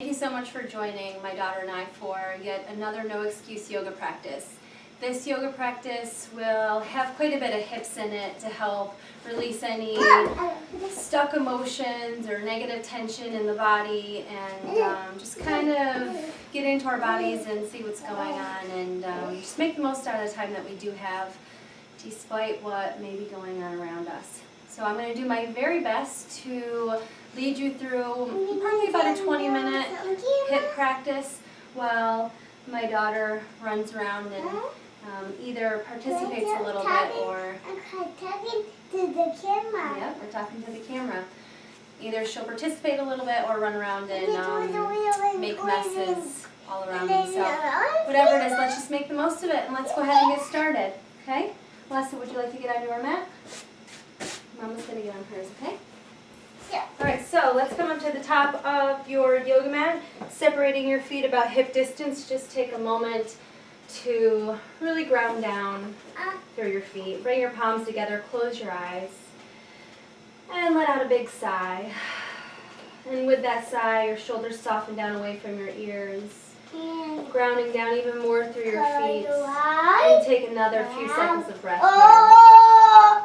Thank you so much for joining my daughter and I for yet another no excuse yoga practice. This yoga practice will have quite a bit of hips in it to help release any stuck emotions or negative tension in the body and just kind of get into our bodies and see what's going on and just make the most out of the time that we do have despite what may be going on around us. So I'm going to do my very best to lead you through probably about a 20-minute hip practice while my daughter runs around and either participates a little bit or... I'm talking to the camera. Yep, we're talking to the camera. Either she'll participate a little bit or run around and make messes all around me. So whatever it is, let's just make the most of it and let's go ahead and get started. Okay? Leslie, would you like to get on your mat? Mama's going to get on hers, okay? Yeah. Alright, so let's come up to the top of your yoga mat, separating your feet about hip distance. Just take a moment to really ground down through your feet. Bring your palms together, close your eyes, and let out a big sigh. And with that sigh, your shoulders soften down away from your ears, grounding down even more through your feet. And take another few seconds of breath here.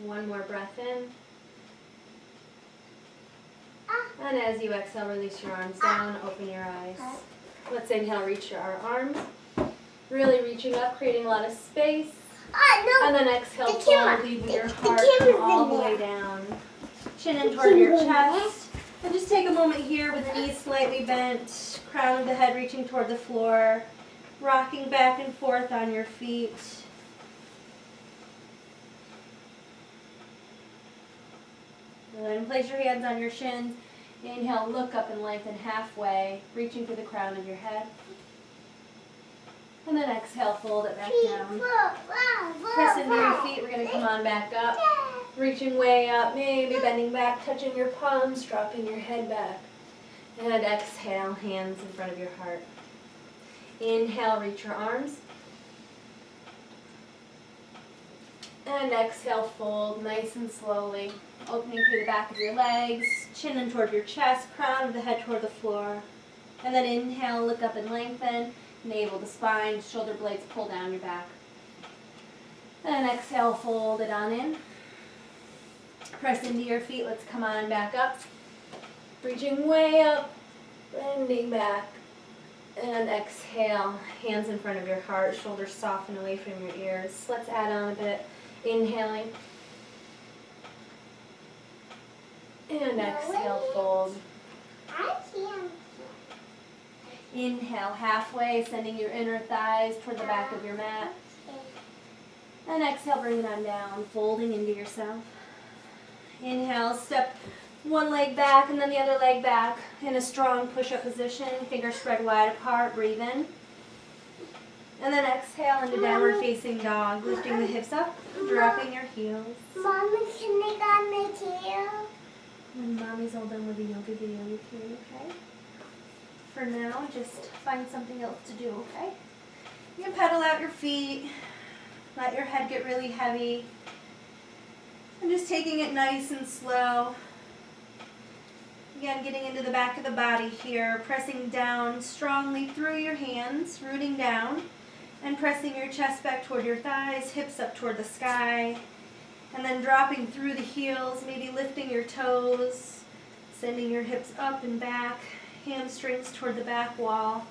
One more breath in. And as you exhale, release your arms down, open your eyes. Let's inhale, reach your arms. Really reaching up, creating a lot of space. And then exhale, fold, leaving your heart come all the way down. Chin in toward your chest. And just take a moment here with the knees slightly bent, crown of the head reaching toward the floor, rocking back and forth on your feet. And then place your hands on your shins. Inhale, look up and lengthen halfway, reaching for the crown of your head. And then exhale, fold it back down. Press into your feet. We're going to come on back up. Reaching way up, maybe bending back, touching your palms, dropping your head back. And exhale, hands in front of your heart. Inhale, reach your arms. And exhale, fold nice and slowly, opening through the back of your legs, chin in toward your chest, crown of the head toward the floor. And then inhale, look up and lengthen, navel to spine, shoulder blades pull down your back. And exhale, fold it on in. Press into your feet, let's come on back up. Reaching way up, bending back. And exhale, hands in front of your heart, shoulders soften away from your ears. Let's add on a bit. Inhaling. And exhale, fold. Inhale, halfway, sending your inner thighs toward the back of your mat. And exhale, bring it on down, folding into yourself. Inhale, step one leg back and then the other leg back in a strong push-up position. Fingers spread wide apart, breathe in. And then exhale into downward facing dog, lifting the hips up, dropping your heels. Mommy, can I got my tail? When Mommy's all done with the yoga video with you, okay? For now, just find something else to do, okay? You can pedal out your feet, let your head get really heavy, and just taking it nice and slow. Again, getting into the back of the body here, pressing down strongly through your hands, rooting down, and pressing your chest back toward your thighs, hips up toward the sky, and then dropping through the heels, maybe lifting your toes, sending your hips up and back, hamstrings toward the back wall.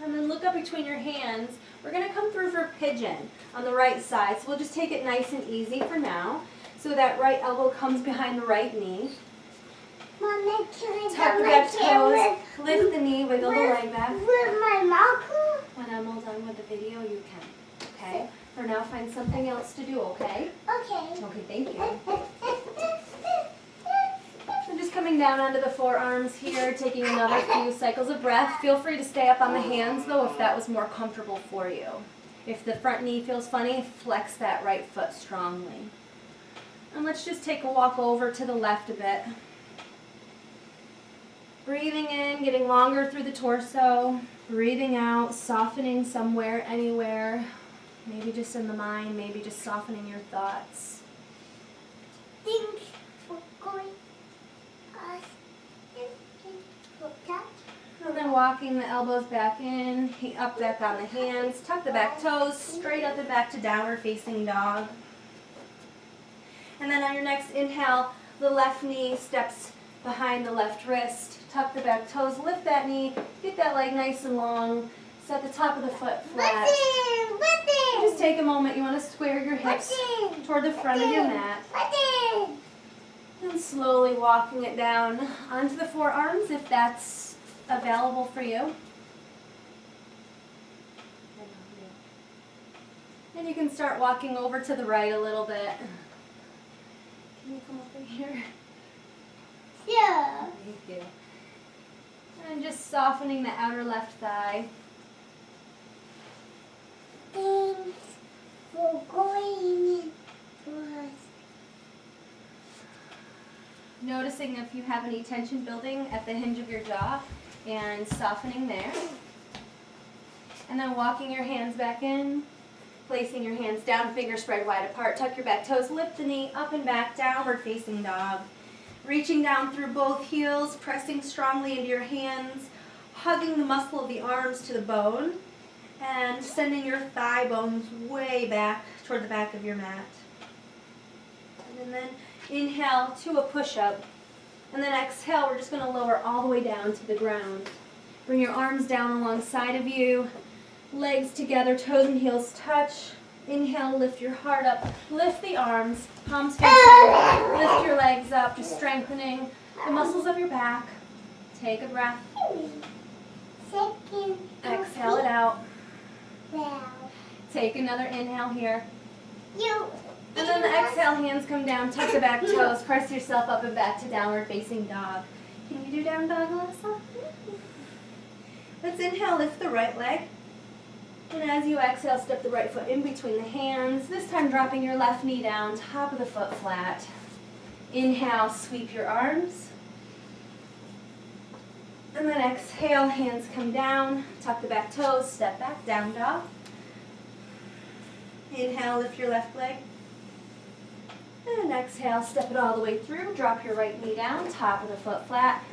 And then look up between your hands. We're going to come through for Pigeon on the right side, so we'll just take it nice and easy for now. So that right elbow comes behind the right knee. Mommy, can I Tuck got the my back tail? toes, lift the knee, wiggle the leg back. With my marker? When I'm all done with the video, you can. Okay? For now, find something else to do, okay? Okay. Okay, thank you. I'm just coming down onto the forearms here, taking another few cycles of breath. Feel free to stay up on the hands, though, if that was more comfortable for you. If the front knee feels funny, flex that right foot strongly. And let's just take a walk over to the left a bit. Breathing in, getting longer through the torso. Breathing out, softening somewhere, anywhere. Maybe just in the mind, maybe just softening your thoughts. Thanks for going us for that. And then walking the elbows back in, up back on the hands. Tuck the back toes, straight up and back to downward facing dog. And then on your next inhale, the left knee steps behind the left wrist. Tuck the back toes, lift that knee, get that leg nice and long. Set the top of the foot flat. Just take a moment. You want to square your hips toward the front of your mat. And slowly walking it down onto the forearms if that's available for you. And you can start walking over to the right a little bit. Can you come over here? Yeah. Thank you. And just softening the outer left thigh. Thanks for going for us. Noticing if you have any tension building at the hinge of your jaw and softening there. And then walking your hands back in, placing your hands down, fingers spread wide apart. Tuck your back toes, lift the knee up and back, downward facing dog. Reaching down through both heels, pressing strongly into your hands, hugging the muscle of the arms to the bone, and sending your thigh bones way back toward the back of your mat. And then inhale to a push-up. And then exhale, we're just going to lower all the way down to the ground. Bring your arms down alongside of you. Legs together, toes and heels touch. Inhale, lift your heart up. Lift the arms, palms facing. Lift your legs up, just strengthening the muscles of your back. Take a breath. Exhale it out. Take another inhale here. And then the exhale, hands come down, tuck the back toes, press yourself up and back to downward facing dog. Can you do down dog, Alyssa? Let's inhale, lift the right leg. And as you exhale, step the right foot in between the hands. This time dropping your left knee down, top of the foot flat. Inhale, sweep your arms. And then exhale, hands come down, tuck the back toes, step back, down dog. Inhale, lift your left leg. And exhale, step it all the way through. Drop your right knee down, top of the foot flat.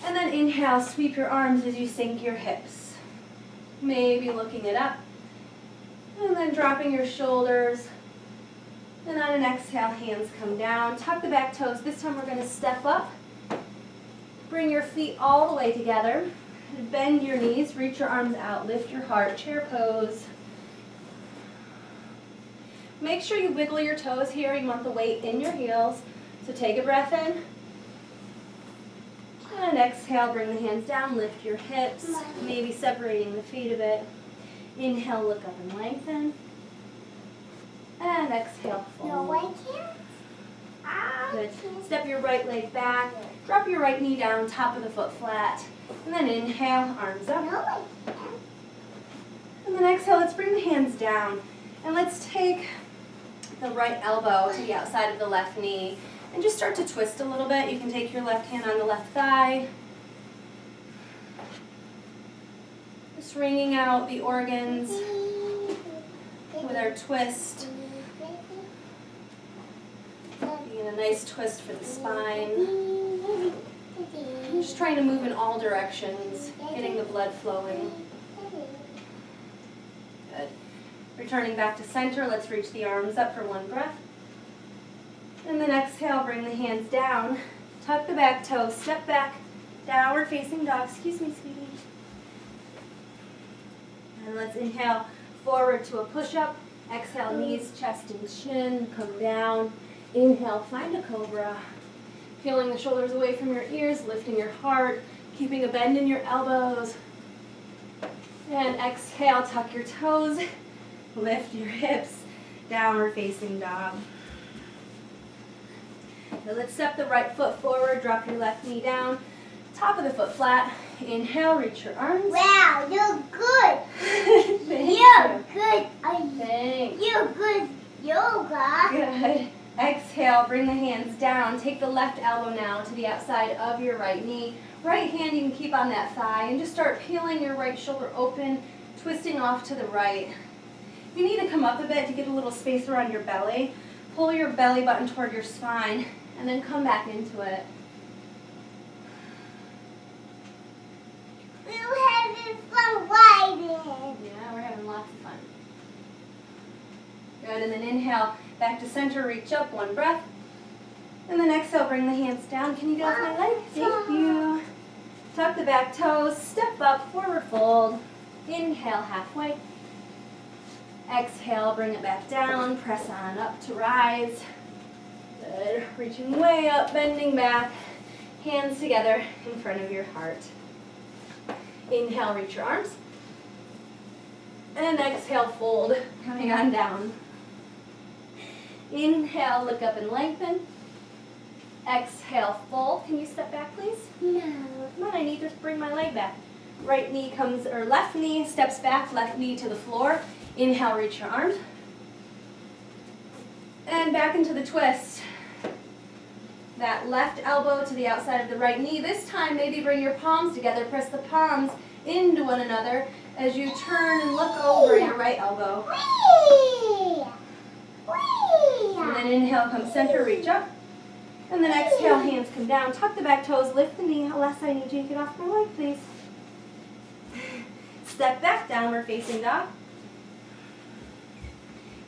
And then inhale, sweep your arms as you sink your hips. Maybe looking it up. And then dropping your shoulders. And on an exhale, hands come down. Tuck the back toes. This time we're going to step up. Bring your feet all the way together. Bend your knees, reach your arms out, lift your heart, chair pose. Make sure you wiggle your toes here. You want the weight in your heels. So take a breath in. And exhale, bring the hands down, lift your hips, maybe separating the feet a bit. Inhale, look up and lengthen. And exhale, fold. Good. Step your right leg back. Drop your right knee down, top of the foot flat. And then inhale, arms up. And then exhale, let's bring the hands down. And let's take the right elbow to the outside of the left knee. And just start to twist a little bit. You can take your left hand on the left thigh. Just wringing out the organs with our twist. Being a nice twist for the spine. Just trying to move in all directions, getting the blood flowing. Good. Returning back to center, let's reach the arms up for one breath. And then exhale, bring the hands down. Tuck the back toes, step back, downward facing dog. Excuse me, sweetie. And let's inhale, forward to a push-up. Exhale, knees, chest, and chin, come down. Inhale, find a cobra. Peeling the shoulders away from your ears, lifting your heart, keeping a bend in your elbows. And exhale, tuck your toes, lift your hips, downward facing dog. Now let's step the right foot forward, drop your left knee down, top of the foot flat. Inhale, reach your arms. Wow, you're good. Thank You're you. good. Thanks. You're good yoga. Good. Exhale, bring the hands down. Take the left elbow now to the outside of your right knee. Right hand you can keep on that thigh and just start peeling your right shoulder open, twisting off to the right. You need to come up a bit to get a little space around your belly. Pull your belly button toward your spine and then come back into it. We're having fun riding. Yeah, we're having lots of fun. Good, and then inhale, back to center, reach up, one breath. And then exhale, bring the hands down. Can you get off my leg? Thank you. Tuck the back toes, step up, forward fold. Inhale, halfway. Exhale, bring it back down, press on up to rise. Good, reaching way up, bending back. Hands together in front of your heart. Inhale, reach your arms. And exhale, fold, coming on down. Inhale, look up and lengthen. Exhale, fold. Can you step back, please? No. Come on, I need to bring my leg back. Right knee comes, or left knee steps back, left knee to the floor. Inhale, reach your arms. And back into the twist. That left elbow to the outside of the right knee. This time, maybe bring your palms together. Press the palms into one another as you turn and look over your right elbow. Whee! Whee! And then inhale, come center, reach up. And then exhale, hands come down. Tuck the back toes, lift the knee. Unless I need you to get off my leg, please. Step back, downward facing dog.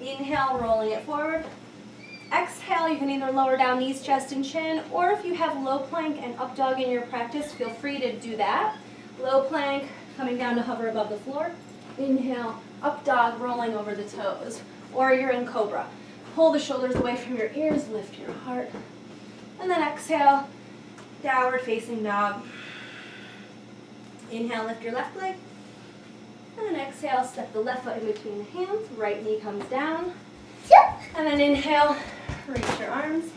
Inhale, rolling it forward. Exhale, you can either lower down knees, chest, and chin, or if you have low plank and up dog in your practice, feel free to do that. Low plank, coming down to hover above the floor. Inhale, up dog, rolling over the toes. Or you're in cobra. Pull the shoulders away from your ears, lift your heart. And then exhale, downward facing dog. Inhale, lift your left leg. And then exhale, step the left foot in between the hands. Right knee comes down. And then inhale, reach your arms.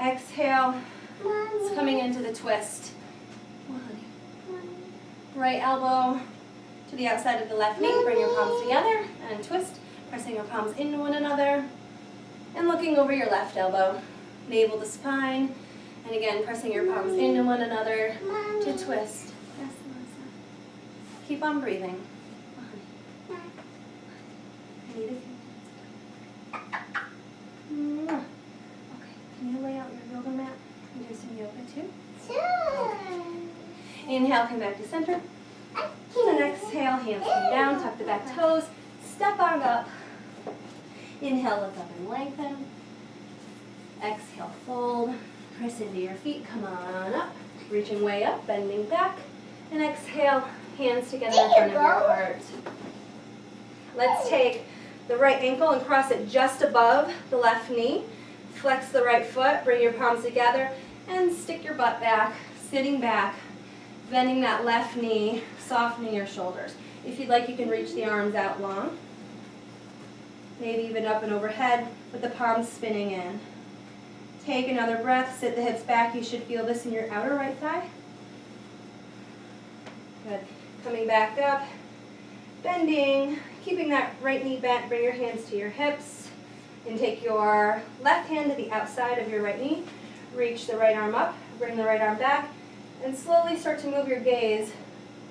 Exhale, it's coming into the twist. Right elbow to the outside of the left knee. Bring your palms together and twist, pressing your palms into one another. And looking over your left elbow, navel to spine. And again, pressing your palms into one another to twist. Yes, Melissa. Keep on breathing. I need a few. Okay, can you lay out your yoga mat and do some yoga too? Sure. Inhale, come back to center. And then exhale, hands come down, tuck the back toes, step on up. Inhale, look up and lengthen. Exhale, fold. Press into your feet, come on up. Reaching way up, bending back. And exhale, hands together in front of your heart. Let's take the right ankle and cross it just above the left knee. Flex the right foot, bring your palms together, and stick your butt back, sitting back, bending that left knee, softening your shoulders. If you'd like, you can reach the arms out long. Maybe even up and overhead with the palms spinning in. Take another breath, sit the hips back. You should feel this in your outer right thigh. Good. Coming back up, bending, keeping that right knee bent. Bring your hands to your hips and take your left hand to the outside of your right knee. Reach the right arm up, bring the right arm back, and slowly start to move your gaze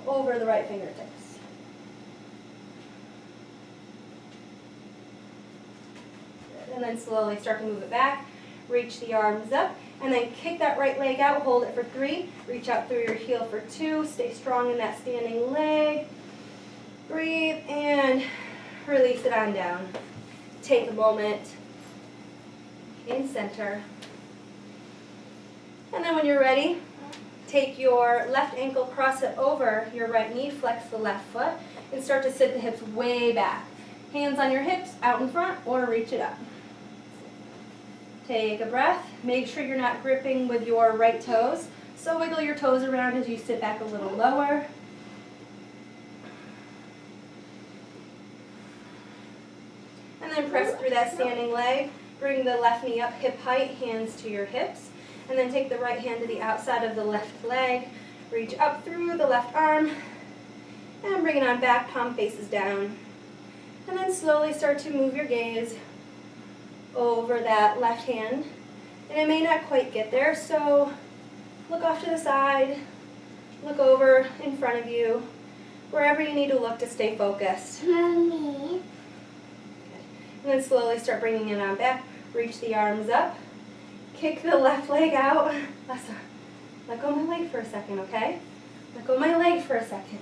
over the right fingertips. Good. And then slowly start to move it back. Reach the arms up, and then kick that right leg out. Hold it for 3. Reach out through your heel for 2. Stay strong in that standing leg. Breathe, and release it on down. Take a moment in center. And then when you're ready, take your left ankle, cross it over your right knee, flex the left foot, and start to sit the hips way back. Hands on your hips, out in front, or reach it up. Take a breath. Make sure you're not gripping with your right toes. So wiggle your toes around as you sit back a little lower. And then press through that standing leg. Bring the left knee up hip height, hands to your hips. And then take the right hand to the outside of the left leg. Reach up through the left arm. And bring it on back, palm faces down. And then slowly start to move your gaze over that left hand. And it may not quite get there, so look off to the side, look over in front of you, wherever you need to look to stay focused. Mommy. And then slowly start bringing it on back. Reach the arms up. Kick the left leg out. Let go of my leg for a second, okay? Let go of my leg for a second.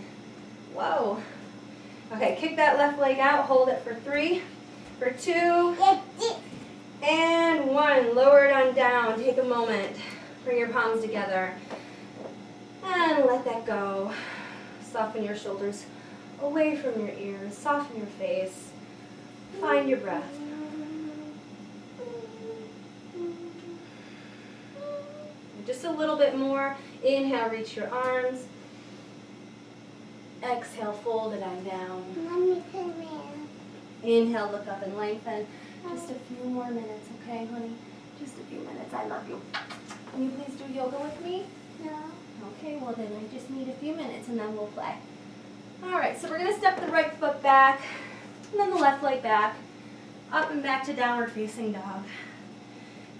Whoa. Okay, kick that left leg out. Hold it for 3, for 2, and 1. Lower it on down. Take a moment. Bring your palms together. And let that go. Soften your shoulders away from your ears. Soften your face. Find your breath. Just a little bit more. Inhale, reach your arms. Exhale, fold it on down. Mommy, come here. Inhale, look up and lengthen. Just a few more minutes, okay, honey? Just a few minutes. I love you. Can you please do yoga with me? No. Okay, well then I just need a few minutes and then we'll play. All right, so we're going to step the right foot back and then the left leg back. Up and back to downward facing dog.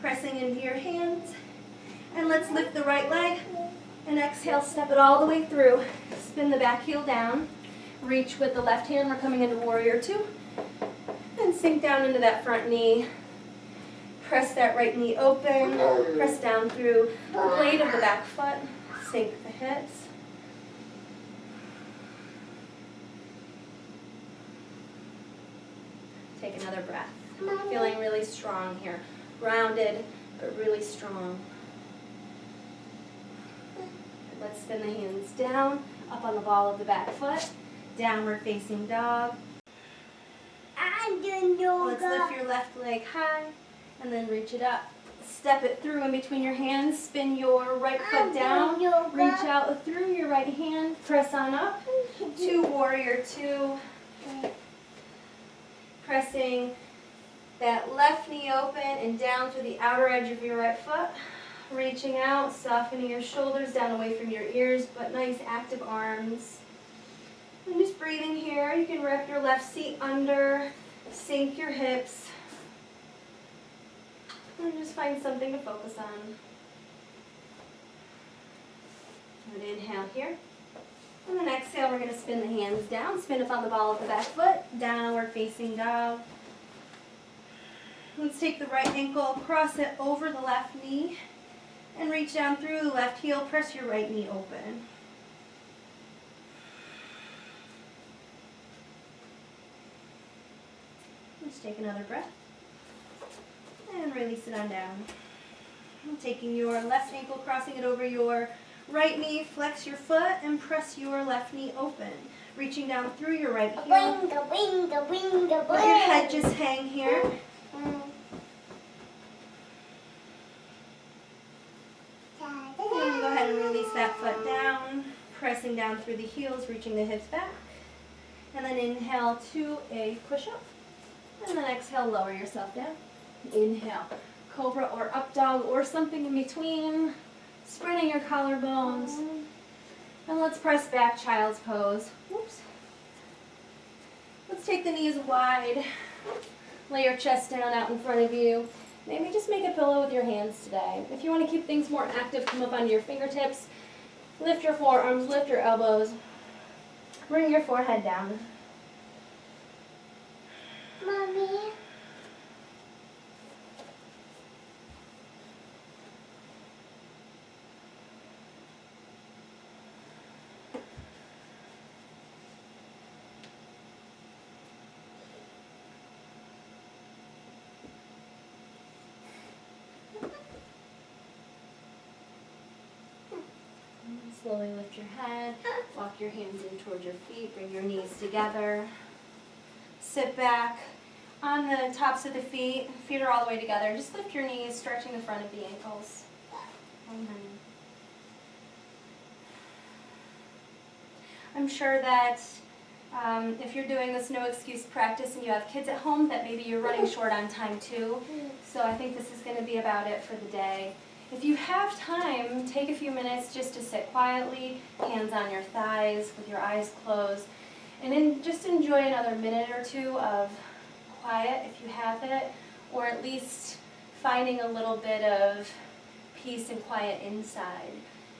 Pressing into your hands. And let's lift the right leg. And exhale, step it all the way through. Spin the back heel down. Reach with the left hand. We're coming into warrior 2. And sink down into that front knee. Press that right knee open. Press down through the blade of the back foot. Sink the hips. Take another breath. Feeling really strong here. Rounded, but really strong. Let's spin the hands down, up on the ball of the back foot. Downward facing dog. I'm doing yoga. Let's lift your left leg high and then reach it up. Step it through in between your hands. Spin your right foot down. Reach out through your right hand. Press on up to warrior 2. Pressing that left knee open and down to the outer edge of your right foot. Reaching out, softening your shoulders down away from your ears, but nice active arms. And just breathing here. You can wrap your left seat under, sink your hips, and just find something to focus on. And inhale here. And then exhale, we're going to spin the hands down. Spin up on the ball of the back foot, downward facing dog. Let's take the right ankle, cross it over the left knee, and reach down through the left heel. Press your right knee open. Let's take another breath. And release it on down. And taking your left ankle, crossing it over your right knee, flex your foot, and press your left knee open. Reaching down through your right heel. Let your head just hang here. And go ahead and release that foot down, pressing down through the heels, reaching the hips back. And then inhale to a push-up. And then exhale, lower yourself down. Inhale, cobra or up dog or something in between. Spreading your collarbones. And let's press back, child's pose. Whoops. Let's take the knees wide. Lay your chest down out in front of you. Maybe just make a pillow with your hands today. If you want to keep things more active, come up onto your fingertips. Lift your forearms, lift your elbows. Bring your forehead down. Mommy. Slowly lift your head, walk your hands in towards your feet, bring your knees together. Sit back on the tops of the feet are all the way together. Just lift your knees, stretching the front of the ankles. I'm sure that if you're doing this no excuse practice and you have kids at home, that maybe you're running short on time too. So I think this is going to be about it for the day. If you have time, take a few minutes just to sit quietly, hands on your thighs with your eyes closed, And then just enjoy another minute or two of quiet if you have it, or at least finding a little bit of peace and quiet inside,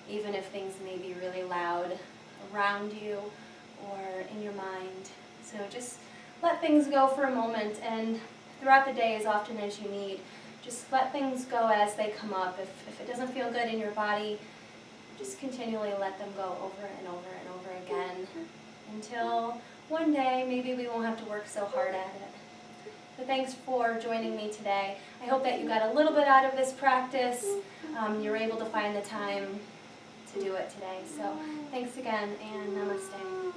even if things may be really loud around you or in your mind. So just let things go for a moment, and throughout the day, as often as you need, just let things go as they come up. If it doesn't feel good in your body, just continually let them go over and over and over again until one day maybe we won't have to work so hard at it. So thanks for joining me today. I hope that you got a little bit out of this practice. You were able to find the time to do it today. So thanks again, and namaste.